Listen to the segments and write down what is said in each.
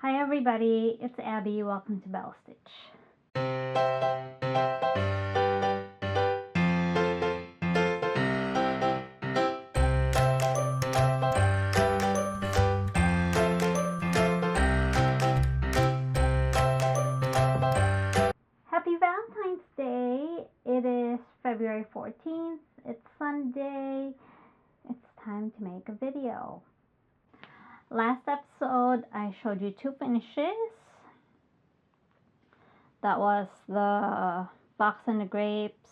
Hi everybody, it's Abby. Welcome to Bellastitch. Happy Valentine's Day. It is February 14th. It's Sunday. It's time to make a video. Last episode, I showed you two finishes. That was the box and the grapes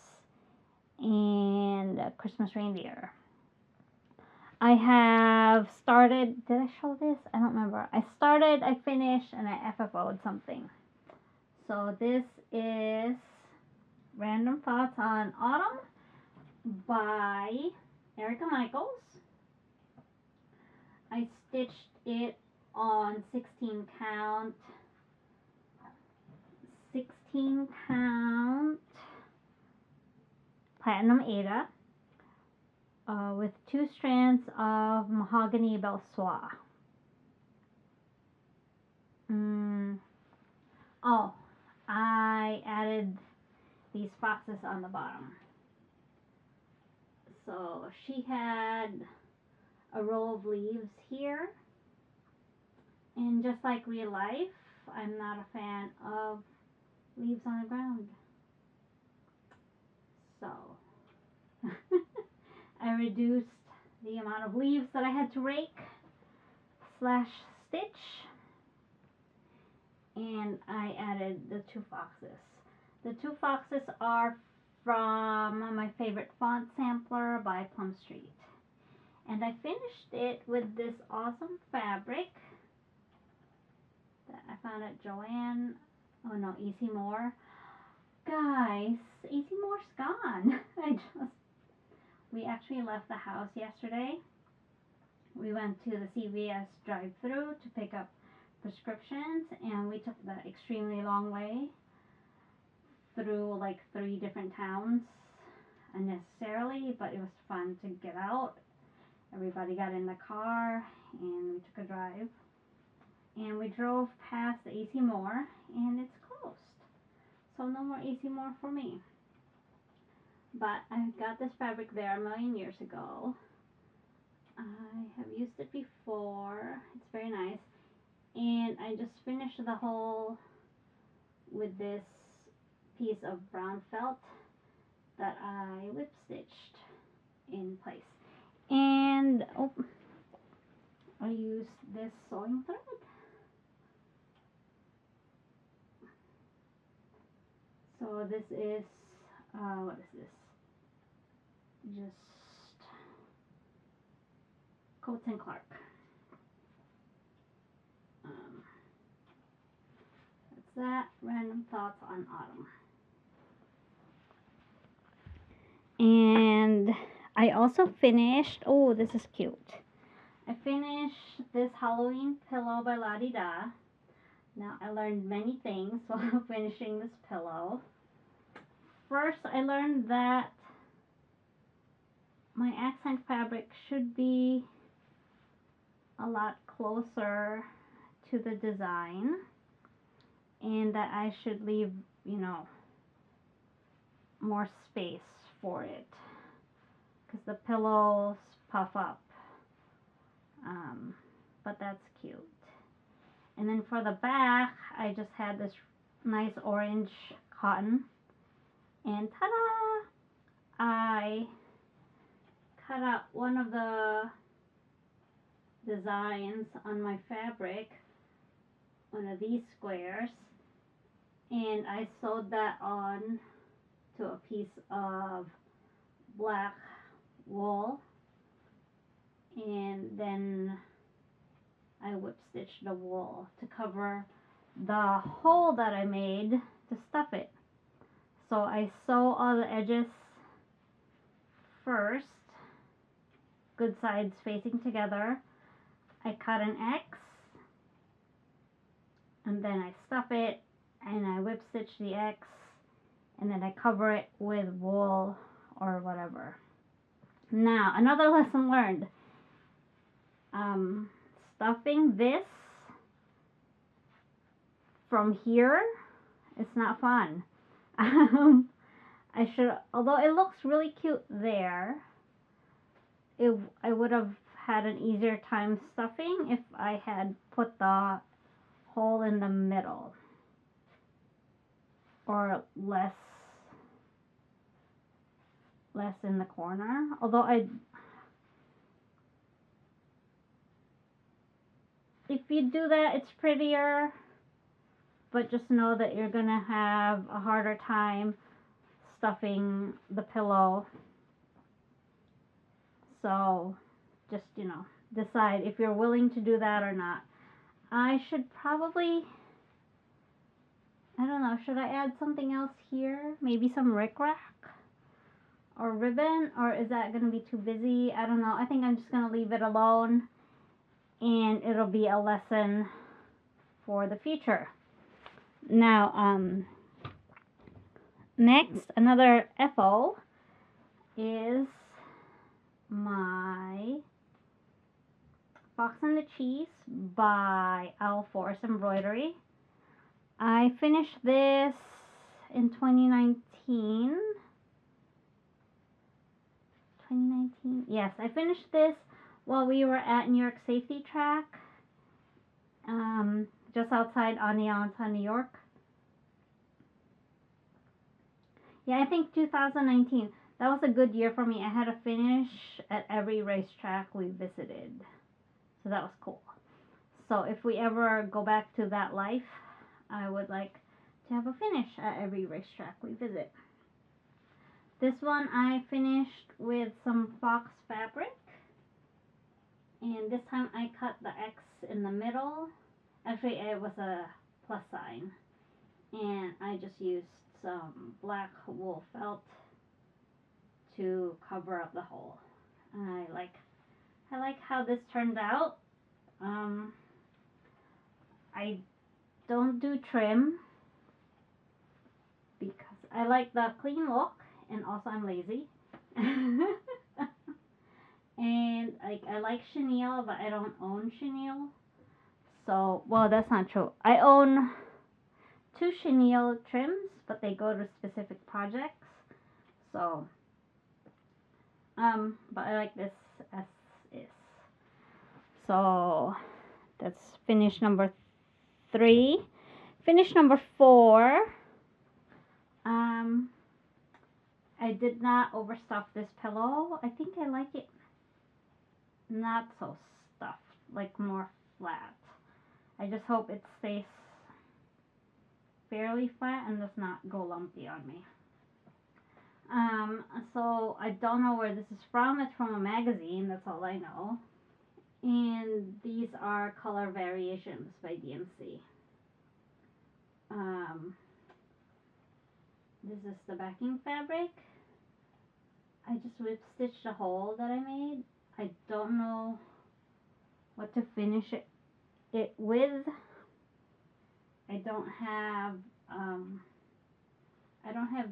and Christmas reindeer. I have started, did I show this? I don't remember. I started, I finished, and I FFO'd something. So this is Random Thoughts on Autumn by Erica Michaels. I stitched it on 16 count Platinum Aida with 2 strands of Mahogany Belsois. Oh, I added these foxes on the bottom. So she had a row of leaves here, and just like real life, I'm not a fan of leaves on the ground. So I reduced the amount of leaves that I had to rake / stitch, and I added the 2 foxes. The 2 foxes are from my favorite font sampler by Plum Street. And I finished it with this awesome fabric that I found at Joann. Oh no, Easy More. Guys, Easy More's gone. We actually left the house yesterday. We went to the CVS drive-thru to pick up prescriptions, and we took the extremely long way through like 3 different towns unnecessarily, but it was fun to get out. Everybody got in the car and we took a drive, and we drove past the AC More, and it's closed, so no more AC More for me. But I got this fabric there a million years ago. I have used it before. It's very nice, and I just finished the whole with this piece of brown felt that I whip stitched in place. And I used this sewing thread. So this is, what is this? Just Coats and Clark. That's that. Random Thoughts on Autumn. And I also finished, oh, this is cute. I finished this Halloween pillow by La Di Da. Now, I learned many things while finishing this pillow. First, I learned that my accent fabric should be a lot closer to the design, and that I should leave, more space for it, because the pillows puff up. But that's cute. And then for the back, I just had this nice orange cotton, and ta-da! I cut out one of the designs on my fabric, one of these squares, and I sewed that on to a piece of black wool, and then I whip stitched the wool to cover the hole that I made to stuff it. So I sew all the edges first, good sides facing together. I cut an X, and then I stuff it, and I whip stitch the X, and then I cover it with wool or whatever. Now, another lesson learned. Stuffing this from here, it's not fun. Although it looks really cute there, I would have had an easier time stuffing if I had put the hole in the middle, or less in the corner. Although if you do that, it's prettier, but just know that you're gonna have a harder time stuffing the pillow. So just, decide if you're willing to do that or not. I should probably, I don't know, should I add something else here? Maybe some rickrack or ribbon, or is that going to be too busy? I don't know. I think I'm just going to leave it alone, and it'll be a lesson for the future. Now, next, another FO is my Fox and the Cheese by Owl Forest Embroidery. I finished this in 2019. Yes, I finished this while we were at New York Safety Track, just outside Oneonta, New York. Yeah, I think 2019. That was a good year for me. I had to finish at every racetrack we visited. So that was cool. So if we ever go back to that life, I would like to have a finish at every racetrack we visit. This one I finished with some fox fabric. And this time I cut the X in the middle. Actually, it was a plus sign. And I just used some black wool felt to cover up the hole. I like how this turned out. I don't do trim because I like the clean look, and also I'm lazy. And I like chenille, but I don't own chenille. So, well, that's not true. I own 2 chenille trims, but they go to specific projects. So, but I like this as is. So that's finish number 3. Finish number 4. I did not overstuff this pillow. I think I like it not so stuffed, like more flat. I just hope it stays fairly flat and does not go lumpy on me. So I don't know where this is from. It's from a magazine, that's all I know. And these are color variations by DMC. This is the backing fabric. I just whip stitched a hole that I made. I don't know what to finish it with. I don't have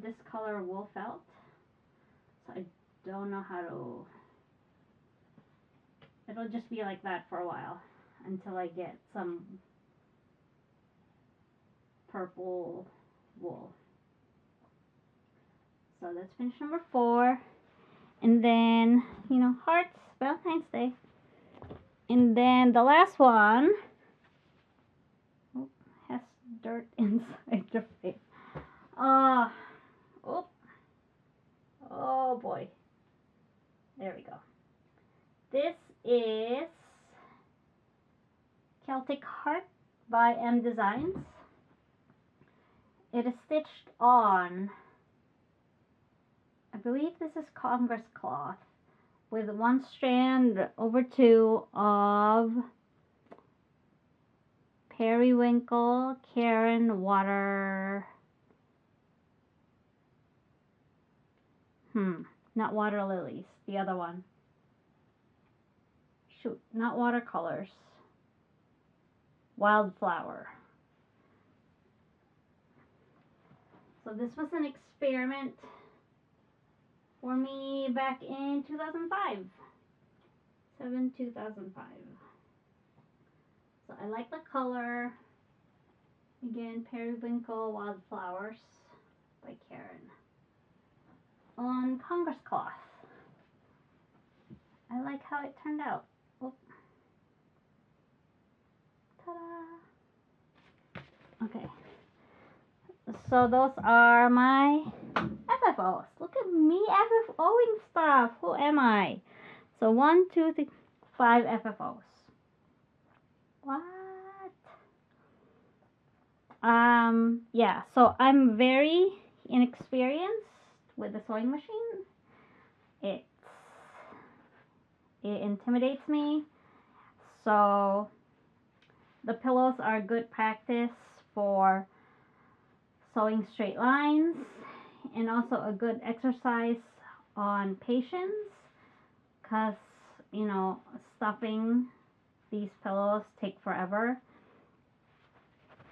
this color wool felt, so I don't know how to. It'll just be like that for a while until I get some purple wool. So that's finish number 4. And then, hearts, Valentine's Day. And then the last one has dirt inside the frame. Oh boy. There we go. This is Celtic Heart by M Designs. It is stitched on, I believe this is Congress cloth, with 1 strand over 2 of periwinkle, Karen water, not water lilies, the other one. Shoot, not watercolors. Wildflower. So this was an experiment for me back in 2005. 2005. So I like the color. Again, Periwinkle Wildflowers by Karen. On Congress cloth. I like how it turned out. Oh. Ta-da! Okay. So those are my FFOs. Look at me FFOing stuff. Who am I? So 1, 2, 3, 5 FFOs. What? Yeah, so I'm very inexperienced with the sewing machine. It intimidates me. So the pillows are good practice for sewing straight lines and also a good exercise on patience because, you know, stuffing these pillows take forever.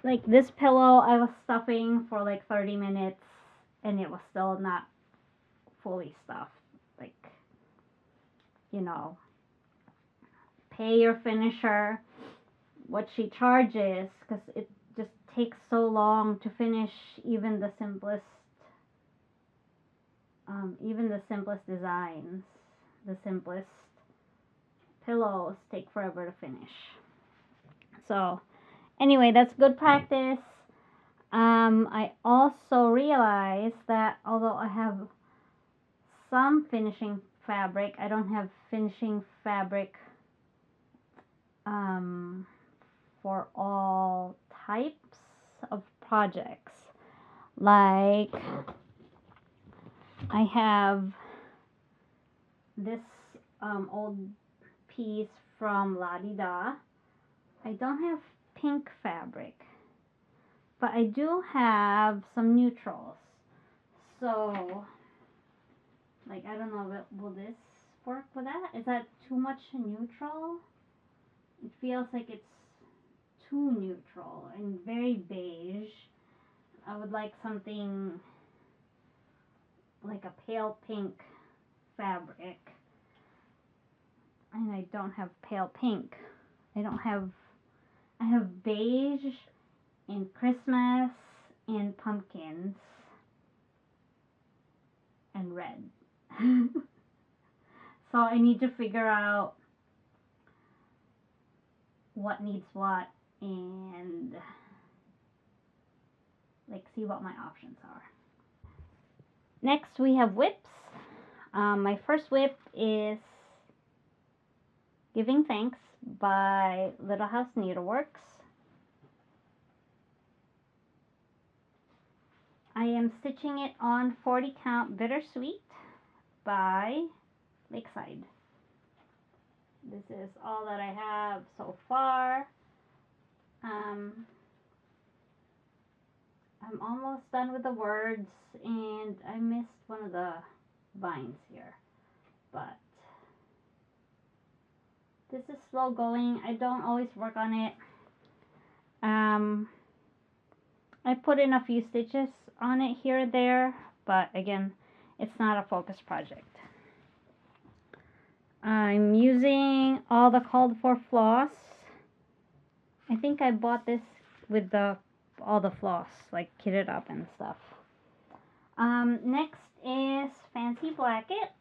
Like this pillow I was stuffing for like 30 minutes and it was still not fully stuffed. Like, you know, pay your finisher what she charges because it just takes so long to finish even the simplest designs. The simplest pillows take forever to finish. So anyway, that's good practice. I also realized that although I have some finishing fabric, I don't have finishing fabric for all types of projects. Like I have this old piece from La Di Da. I don't have pink fabric, but I do have some neutrals. So, like, I don't know, will this work with that? Is that too much neutral? It feels like it's too neutral and very beige. I would like something like a pale pink fabric. And I don't have pale pink. I have beige and Christmas and pumpkins and red. So I need to figure out what needs what and like see what my options are. Next we have whips. My first whip is Giving Thanks by Little House Needleworks. I am stitching it on 40 count Bittersweet by Lakeside. This is all that I have so far. I'm almost done with the words and I missed one of the vines here, but this is slow going. I don't always work on it. I put in a few stitches on it here and there, but again, it's not a focus project. I'm using all the called for floss. I think I bought this with all the floss, like kitted up and stuff. Next is Fancy Blacket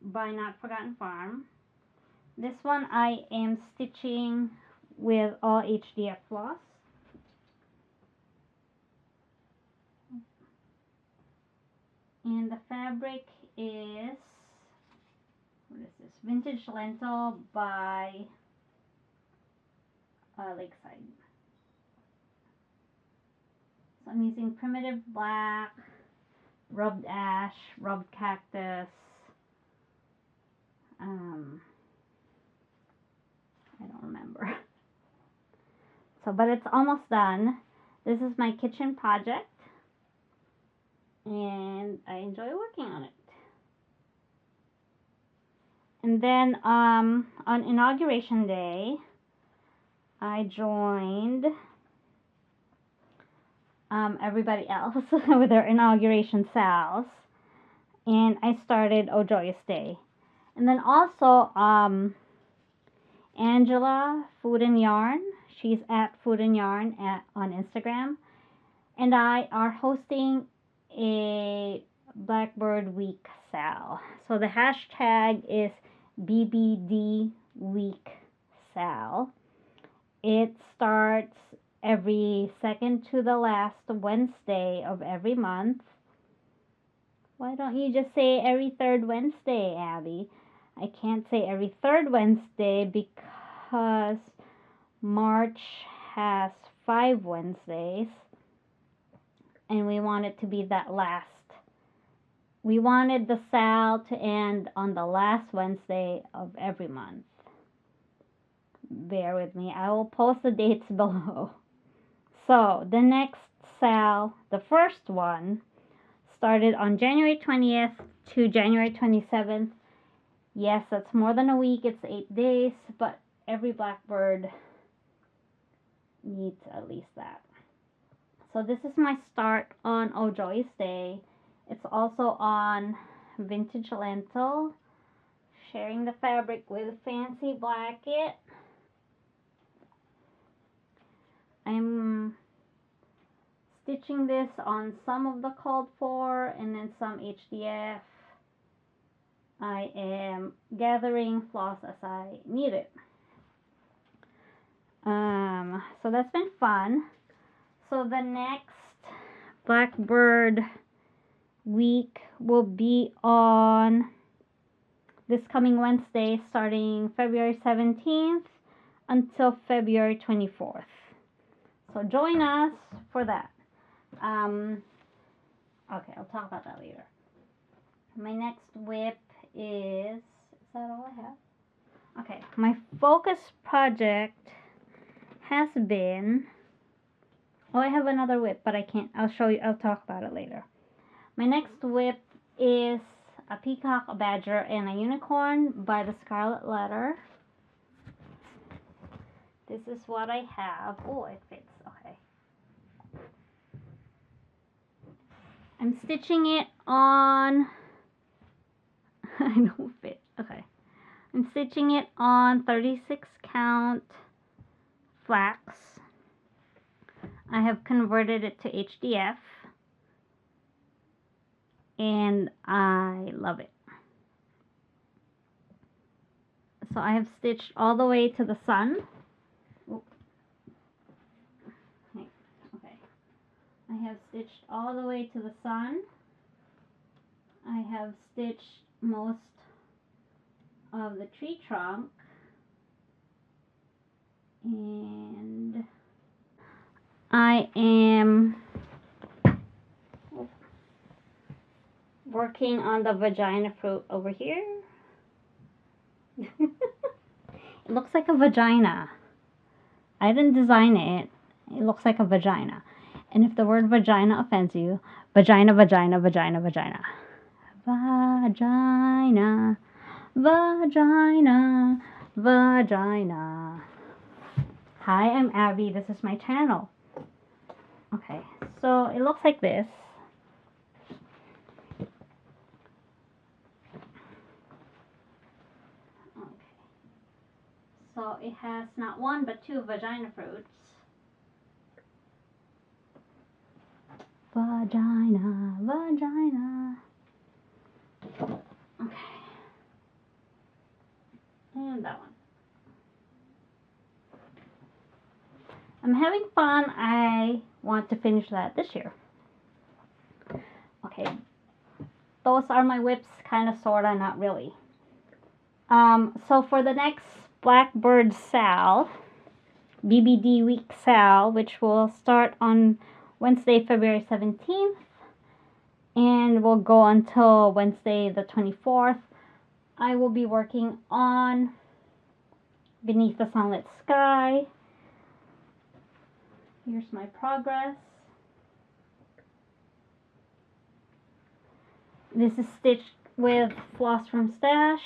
by Not Forgotten Farm. This one I am stitching with all HDF floss. And the fabric is, what is this? Vintage Lentil by Lakeside. So I'm using Primitive Black, Rubbed Ash, Rubbed Cactus. I don't remember. So, but it's almost done. This is my kitchen project. And I enjoy working on it. And then on Inauguration Day, I joined everybody else with their inauguration sales, and I started Oh Joyous Day. And then also Angela Food and Yarn, She's at Food and Yarn on Instagram. And I are hosting a Blackbird Week Sal. So the hashtag is BBD Week Sal. It starts every second to the last Wednesday of every month. Why don't you just say every third Wednesday, Abby? I can't say every third Wednesday because March has 5 Wednesdays. And we want it to be that last. We wanted the sale to end on the last Wednesday of every month. Bear with me. I will post the dates below. So, the next sale, the first one, started on January 20th to January 27th. Yes, that's more than a week. It's 8 days, but every Blackbird needs at least that. So this is my start on Oh Joyous Day. It's also on Vintage Lentil. Sharing the fabric with Fancy Blanket. I'm stitching this on some of the called for and then some HDF. I am gathering floss as I need it. So that's been fun. So the next Blackbird week will be on this coming Wednesday, starting February 17th until February 24th. So join us for that. Okay, I'll talk about that later. My next whip is that all I have? Okay, my focus project has been, oh, I have another whip, but I can't, I'll show you, I'll talk about it later. My next whip is a peacock, a badger, and a unicorn by the Scarlet Letter. This is what I have. Oh, it fits. Okay. I'm stitching it on, I don't fit. Okay. I'm stitching it on 36 count flax. I have converted it to HDF. And I love it. So I have stitched all the way to the sun. Okay. I have stitched all the way to the sun. I have stitched most of the tree trunk. And I am working on the vagina fruit over here. It looks like a vagina. I didn't design it. It looks like a vagina. And if the word vagina offends you, vagina, vagina, vagina, vagina. Vagina, vagina, vagina. Hi, I'm Abby. This is my channel. Okay, so it looks like this. So it has not one but 2 vagina fruits. Vagina, vagina. Okay. And that one. I'm having fun. I want to finish that this year. Okay. Those are my whips, kind of, sorta, not really. So for the next Blackbird Sal, BBD Week Sal, which will start on Wednesday, February 17th, and will go until Wednesday the 24th, I will be working on Beneath the Sunlit Sky. Here's my progress. This is stitched with floss from Stash.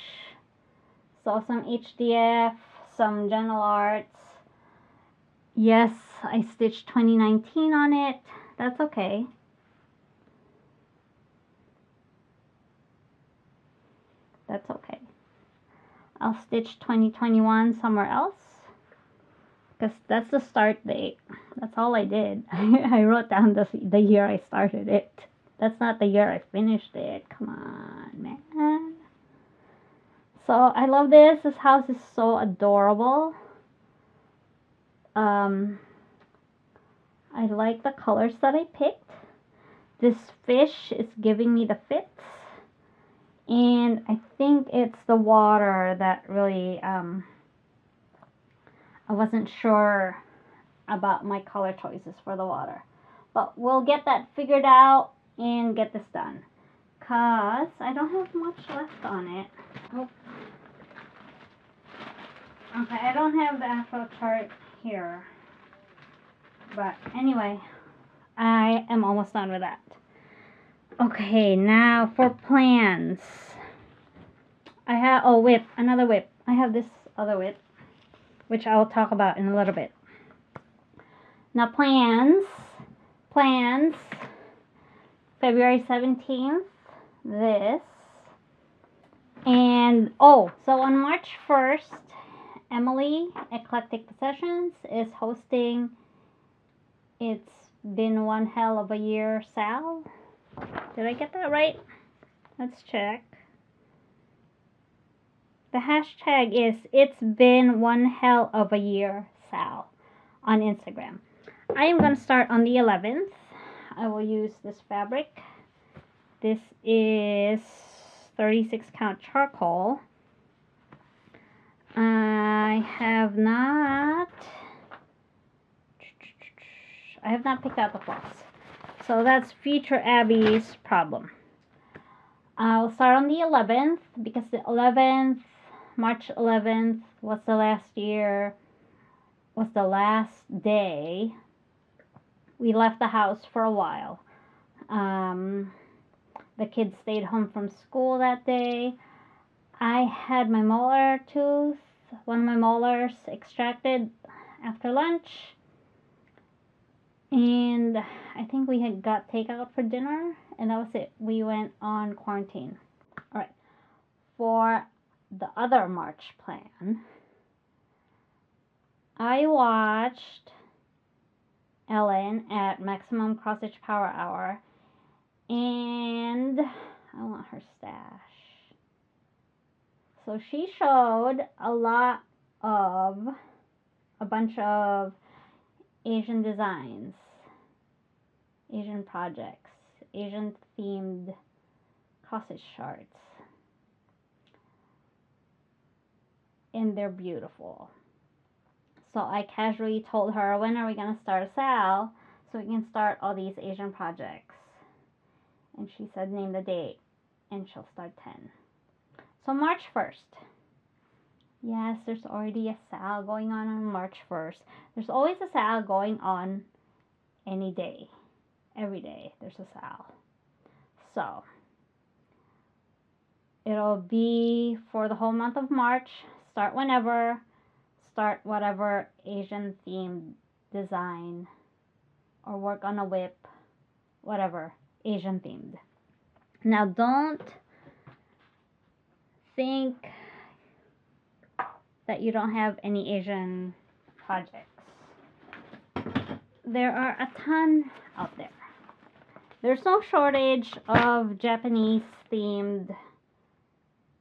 So some HDF, some Gentle Arts. Yes, I stitched 2019 on it. That's okay. That's okay. I'll stitch 2021 somewhere else. because that's the start date. That's all I did. I wrote down the year I started it. That's not the year I finished it. Come on, man. So I love this. This house is so adorable. I like the colors that I picked. This fish is giving me the fits. And I think it's the water that really, I wasn't sure about my color choices for the water. But we'll get that figured out and get this done. Because I don't have much left on it. Oh. Okay, I don't have the actual chart here. But anyway, I am almost done with that. Okay, now for plans. I have, whip, another whip. I have this other whip, which I will talk about in a little bit. Now plans, February 17th, this. And, so on March 1st, Emily, Eclectic Possessions, is hosting It's Been One Hell of a Year, Sal. Did I get that right? Let's check. The hashtag is It's Been One Hell of a Year, Sal, on Instagram. I am going to start on the 11th. I will use this fabric. This is 36 count charcoal. I have not picked out the floss. So that's future Abby's problem. I'll start on the 11th because the 11th, March 11th was the last day we left the house for a while. The kids stayed home from school that day. I had my molar tooth, one of my molars extracted after lunch. And I think we had got takeout for dinner, and that was it. We went on quarantine. All right. For the other March plan, I watched Ellen at Maximum Cross Stitch Power Hour, and I want her stash. So she showed a bunch of Asian designs, Asian projects, Asian themed cross stitch charts. And they're beautiful. So I casually told her, when are we going to start a sale so we can start all these Asian projects? And she said, name the date, and she'll start 10. So March 1st. Yes, there's already a sale going on March 1st. There's always a sale going on any day. Every day there's a sale. So it'll be for the whole month of March. Start whenever. Start whatever Asian themed design or work on a whip. Whatever. Asian themed. Now don't think that you don't have any Asian projects. There are a ton out there. There's no shortage of Japanese themed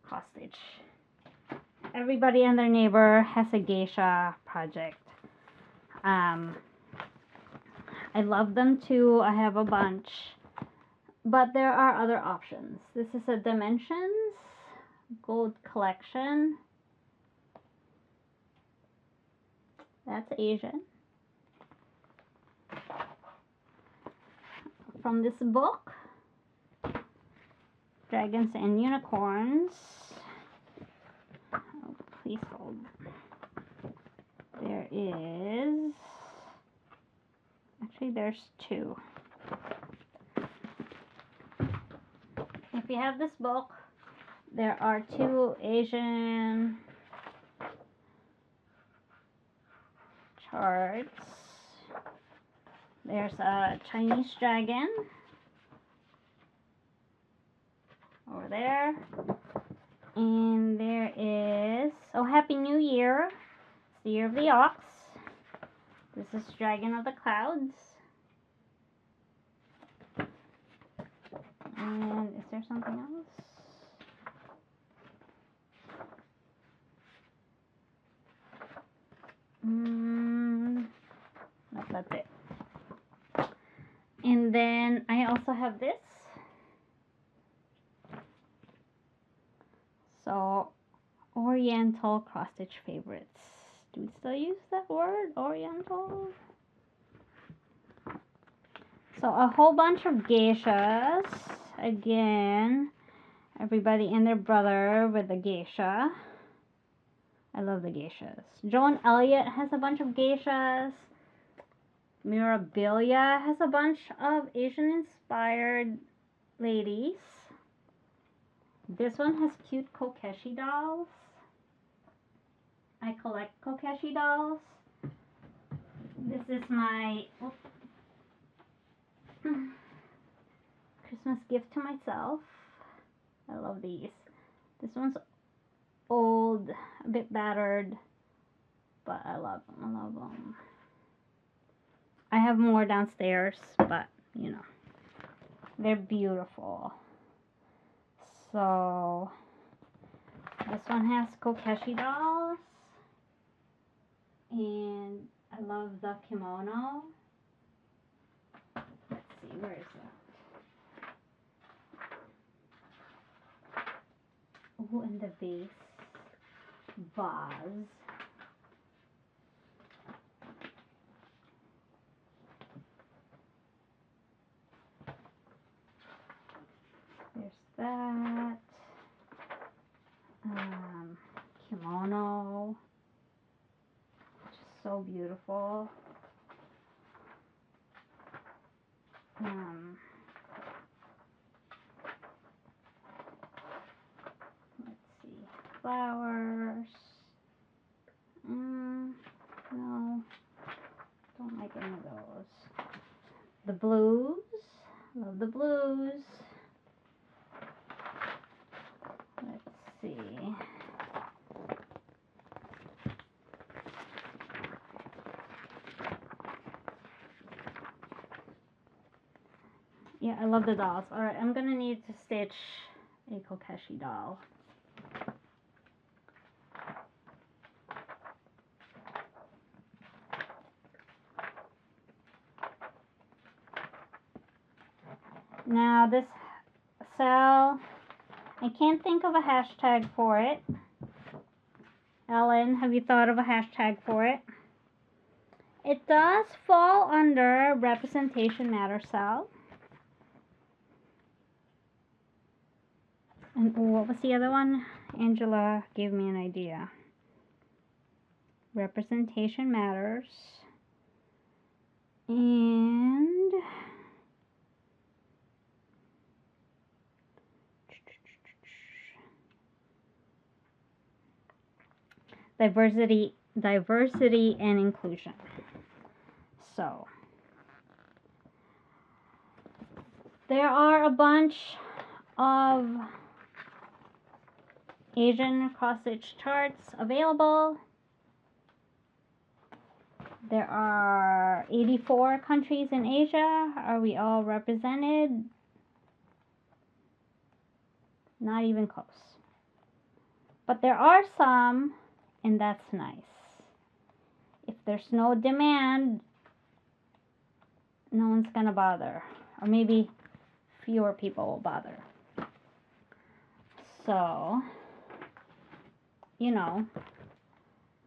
cross stitch. Everybody and their neighbor has a geisha project. I love them too. I have a bunch. But there are other options. This is a Dimensions Gold Collection. That's Asian. From this book, Dragons and Unicorns. Oh, please hold. There is, actually there's two. If you have this book, there are two Asian charts. There's a Chinese dragon over there. And there is, Happy New Year. It's the Year of the Ox. This is Dragon of the Clouds. And is there something else? No, that's it. And then I also have this. So, Oriental cross-stitch favorites. Do we still use that word, Oriental? So, a whole bunch of geishas. Again, everybody and their brother with the geisha. I love the geishas. Joan Elliott has a bunch of geishas. Mirabilia has a bunch of Asian-inspired ladies. This one has cute Kokeshi dolls. I collect Kokeshi dolls. This is my Christmas gift to myself. I love these. This one's old, a bit battered, but I love them. I love them. I have more downstairs, but you know, they're beautiful. So this one has Kokeshi dolls, and I love the kimono. Let's see, where is that? Oh, and the base vase. There's that. Kimono, which is so beautiful. Let's see, flowers. No, don't like any of those. The blues, love the blues. Let's see. Yeah, I love the dolls. Alright, I'm gonna need to stitch a Kokeshi doll. Now this cell, I can't think of a hashtag for it. Ellen, have you thought of a hashtag for it? It does fall under Representation Matters cell. And what was the other one? Angela gave me an idea. Representation Matters. And diversity and inclusion. So there are a bunch of Asian cross-stitch charts available. There are 84 countries in Asia. Are we all represented? Not even close. But there are some, and that's nice. If there's no demand, no one's gonna bother. Or maybe fewer people will bother. So, you know,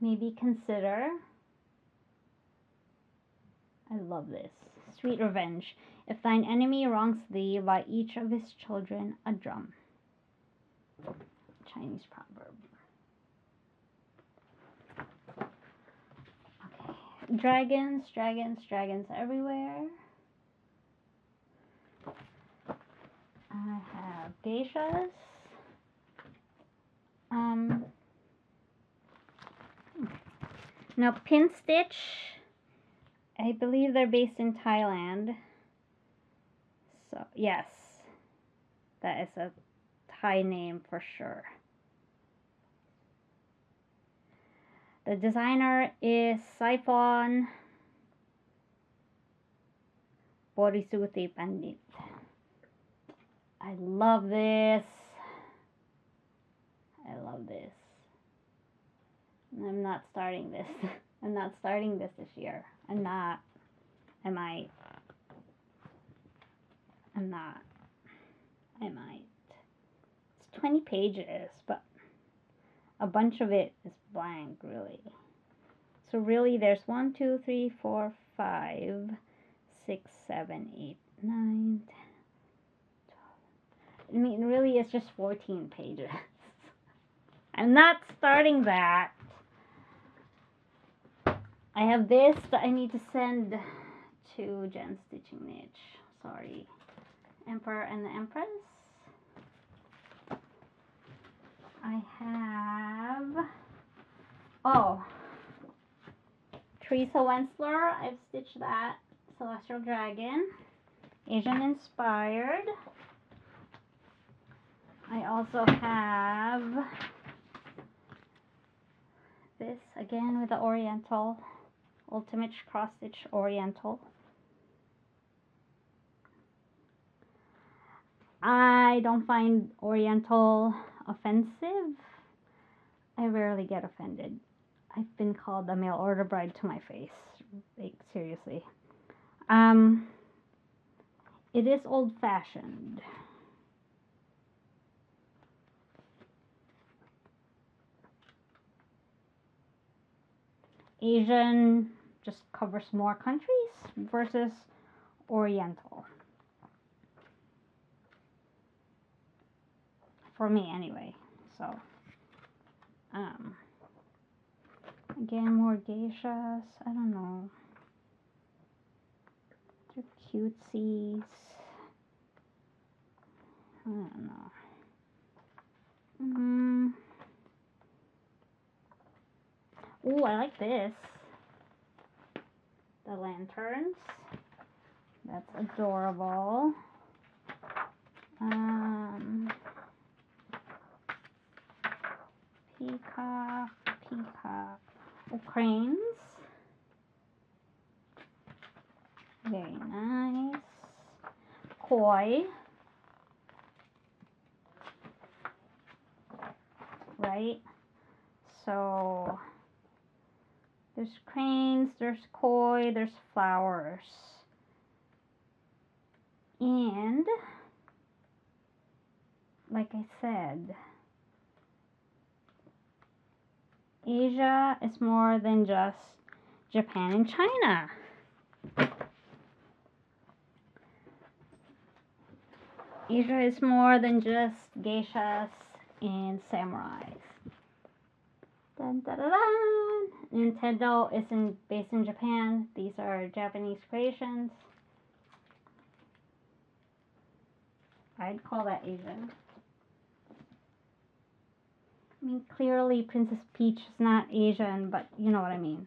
maybe consider. I love this. Sweet revenge. If thine enemy wrongs thee, buy each of his children a drum. Chinese proverb. Okay. Dragons, dragons, dragons everywhere. I have geishas. Now pin stitch, I believe they're based in Thailand. So yes, that is a Thai name for sure. The designer is Siphon Borisuti Pandit. I love this. I love this. I'm not starting this. I'm not starting this year. I'm not. I might. I'm not. I might. It's 20 pages, but a bunch of it is blank, really. So really there's 1, 2, 3, 4, 5, 6, 7, 8, 9, 10, 12. I mean, really it's just 14 pages. I'm not starting that. I have this that I need to send to Jen's Stitching Niche. Sorry. Emperor and the Empress. I have... Oh. Teresa Wensler. I've stitched that. Celestial Dragon. Asian inspired. I also have this again with the Oriental. Ultimate Cross Stitch Oriental. I don't find Oriental offensive. I rarely get offended. I've been called a mail order bride to my face. Like, seriously. It is old-fashioned. Asian just covers more countries versus Oriental. For me, anyway. So, again, more geishas. I don't know. They're cutesies. I don't know. Ooh, I like this. The lanterns. That's adorable. Peacock. Oh, cranes. Very nice. Koi. Right? So, there's cranes, there's koi, there's flowers. And, like I said, Asia is more than just Japan and China. Asia is more than just geishas and samurais. Dun, dun, dun, dun. Nintendo is based in Japan. These are Japanese creations. I'd call that Asian. I mean, clearly Princess Peach is not Asian, but you know what I mean.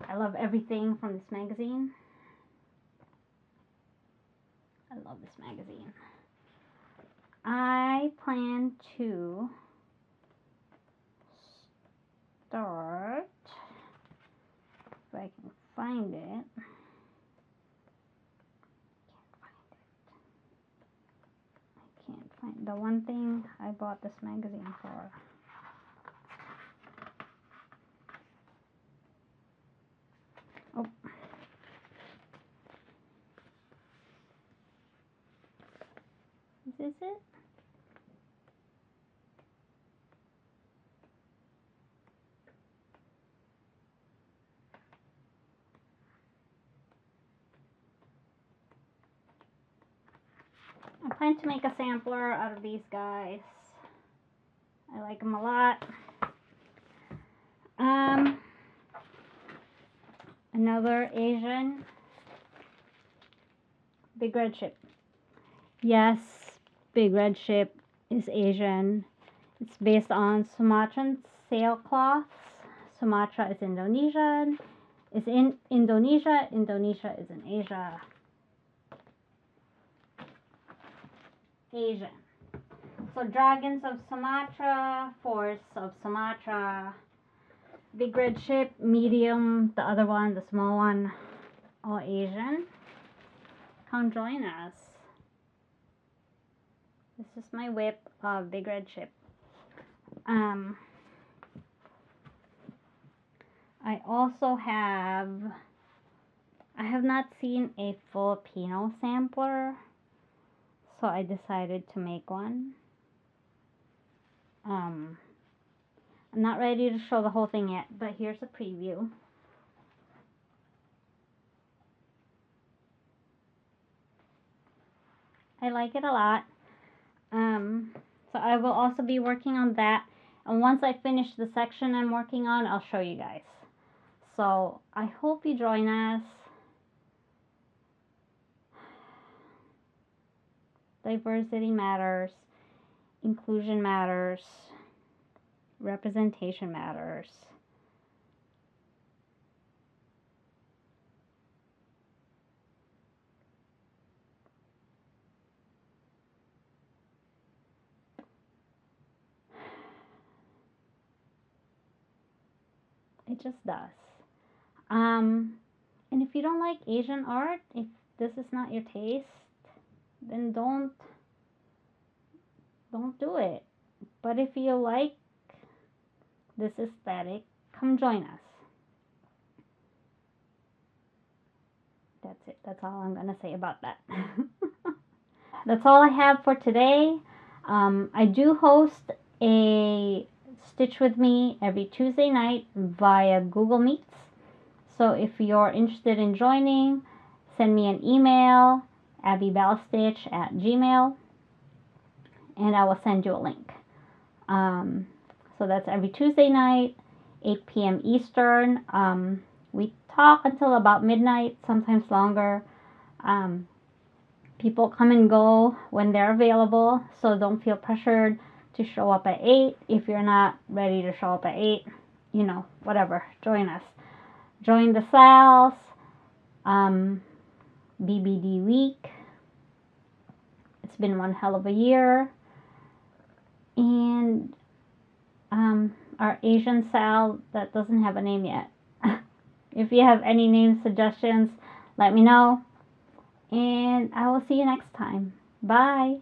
I love everything from this magazine. I love this magazine. I plan to start, if I can find it. I can't find the one thing I bought this magazine for. Oh. Is this it? I plan to make a sampler out of these guys. I like them a lot. Another Asian. Big Red Ship. Yes, Big Red Ship is Asian. It's based on Sumatran sailcloths. Sumatra is Indonesian. It's in Indonesia. Indonesia is in Asia. Asian. So Dragons of Sumatra, Force of Sumatra, Big Red Ship, medium, the other one, the small one, all Asian. Come join us. This is my whip of Big Red Chip. I also have, I have not seen a full Pinot sampler, so I decided to make one. I'm not ready to show the whole thing yet, but here's a preview. I like it a lot. So I will also be working on that. And once I finish the section I'm working on, I'll show you guys. So I hope you join us. Diversity matters. Inclusion matters. Representation matters. It just does. And if you don't like Asian art, if this is not your taste, then don't do it. But if you like this aesthetic, come join us. That's it. That's all I'm gonna say about that. That's all I have for today. I do host a Stitch with Me every Tuesday night via Google Meets. So if you're interested in joining, send me an email, abbybellastitch@gmail.com, and I will send you a link. So that's every Tuesday night, 8 p.m. Eastern. We talk until about midnight, sometimes longer. People come and go when they're available, so don't feel pressured to show up at 8. If you're not ready to show up at 8, whatever, join us. Join the sales, BBD week. It's been one hell of a year. And our Asian sal that doesn't have a name yet. If you have any name suggestions, let me know. And I will see you next time. Bye.